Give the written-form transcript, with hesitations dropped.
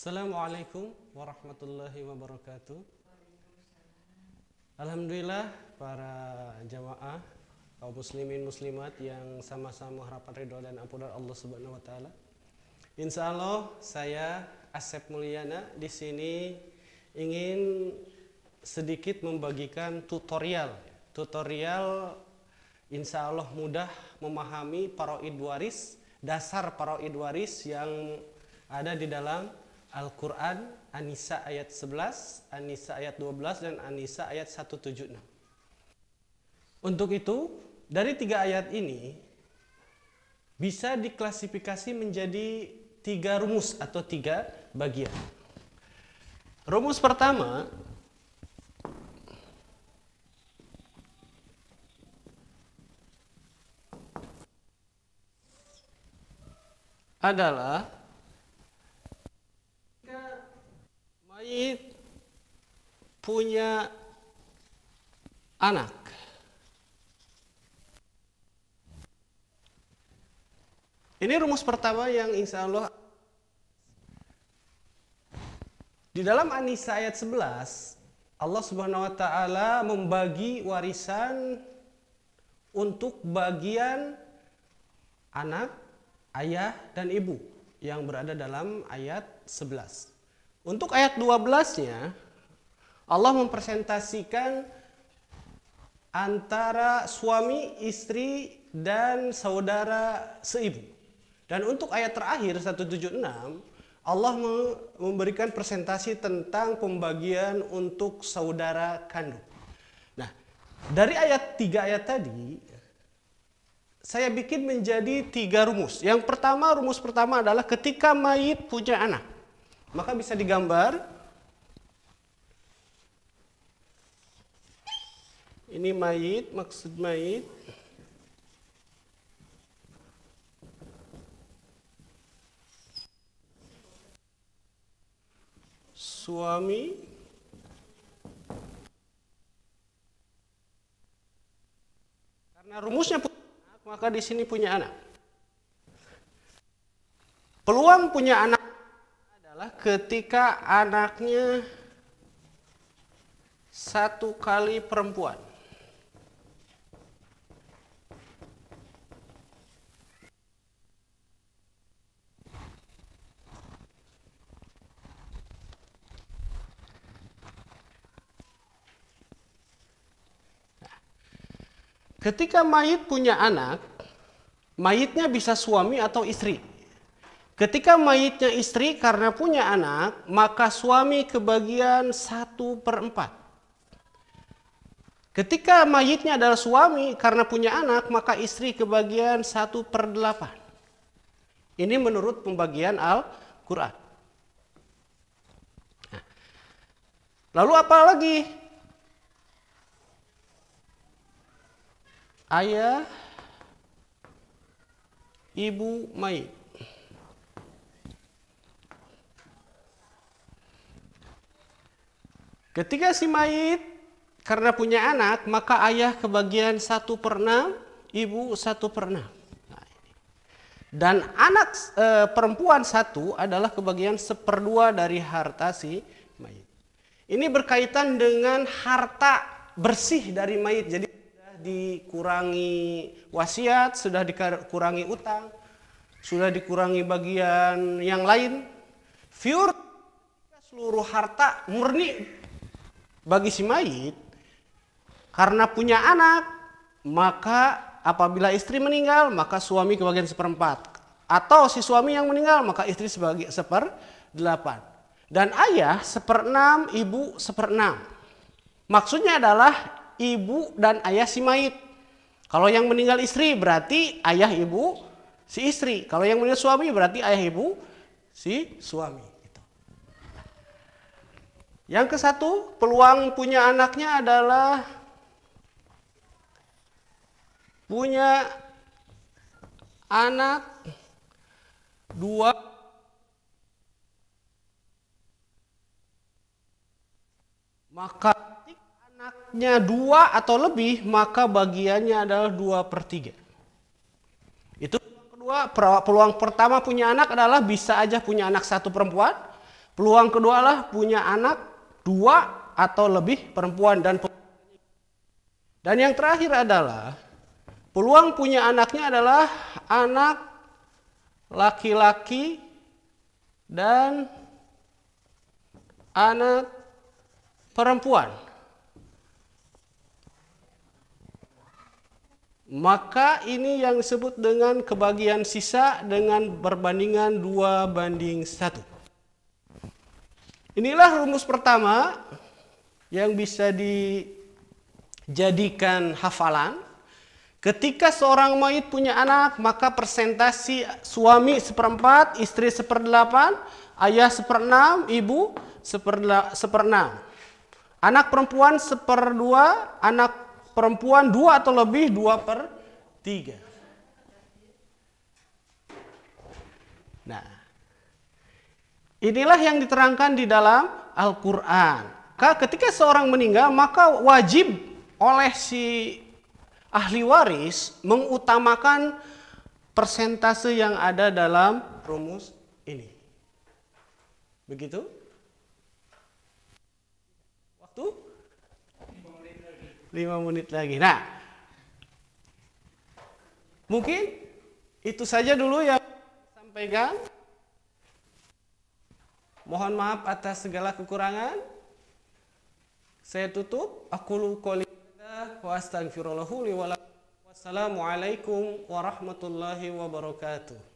Assalamualaikum warahmatullahi wabarakatuh. Alhamdulillah para jamaah kaum muslimin muslimat yang sama-sama harapan ridho dan ampunan Allah Subhanahu wa taala. Insya Allah saya Asep Mulyana di sini ingin sedikit membagikan tutorial insya Allah mudah memahami faraid waris, dasar faraid waris yang ada di dalam Al-Quran, An-Nisa ayat 11, An-Nisa ayat 12, dan An-Nisa ayat 176. Untuk itu, dari 3 ayat ini bisa diklasifikasi menjadi 3 rumus atau 3 bagian. Rumus pertama adalah mayit punya anak. Ini rumus pertama yang insya Allah di dalam An-Nisa ayat 11 Allah Subhanahu wa taala membagi warisan untuk bagian anak, ayah, dan ibu yang berada dalam ayat 11. Untuk ayat 12-nya Allah mempresentasikan antara suami, istri, dan saudara seibu. Dan untuk ayat terakhir 176 Allah memberikan presentasi tentang pembagian untuk saudara kandung. Nah, dari ayat 3 ayat tadi saya bikin menjadi 3 rumus. Yang pertama, rumus pertama adalah ketika mayit punya anak, maka bisa digambar. Ini mayit, maksud mayit. Suami. Karena rumusnya punya anak, maka di sini punya anak. Peluang punya anak ketika anaknya 1 kali perempuan. Ketika mayit punya anak, mayitnya bisa suami atau istri. Ketika mayitnya istri karena punya anak, maka suami kebagian 1/4. Ketika mayitnya adalah suami karena punya anak, maka istri kebagian 1/8. Ini menurut pembagian Al-Quran. Lalu apa lagi? Ayah, ibu mayit. Ketika si mayit karena punya anak, maka ayah kebagian 1/6, ibu 1/6. Nah, ini. Dan anak perempuan 1 adalah kebagian 1/2 dari harta si mayit. Ini berkaitan dengan harta bersih dari mayit. Jadi sudah dikurangi wasiat, sudah dikurangi utang, sudah dikurangi bagian yang lain. Pure seluruh harta murni bagi si mayit karena punya anak, maka apabila istri meninggal maka suami kebagian 1/4, atau si suami yang meninggal maka istri sebagai 1/8, dan ayah 1/6, ibu 1/6. Maksudnya adalah ibu dan ayah si mayit. Kalau yang meninggal istri berarti ayah ibu si istri, kalau yang meninggal suami berarti ayah ibu si suami. Yang ke-1, peluang punya anaknya adalah punya anak 2, maka anaknya 2 atau lebih, maka bagiannya adalah 2/3. Itu kedua. Peluang pertama punya anak adalah bisa aja punya anak 1 perempuan. Peluang kedua adalah punya anak 2 atau lebih perempuan dan yang terakhir adalah peluang punya anaknya adalah anak laki-laki dan anak perempuan. Maka ini yang disebut dengan kebagian sisa dengan perbandingan 2:1. Inilah rumus pertama yang bisa dijadikan hafalan. Ketika seorang mayit punya anak, maka persentasi suami 1/4, istri 1/8, ayah 1/6, ibu 1/6. Anak perempuan 1/2, anak perempuan 2 atau lebih 2/3. Nah, inilah yang diterangkan di dalam Al-Quran. Ketika seorang meninggal, maka wajib oleh si ahli waris mengutamakan persentase yang ada dalam rumus ini. Begitu? Waktu? 5 menit lagi. Nah, mungkin itu saja dulu yang saya sampaikan. Mohon maaf atas segala kekurangan. Saya tutup. Aqulu qouli hadza wa astaghfirullahu li wa lakum. Wassalamualaikum warahmatullahi wabarakatuh.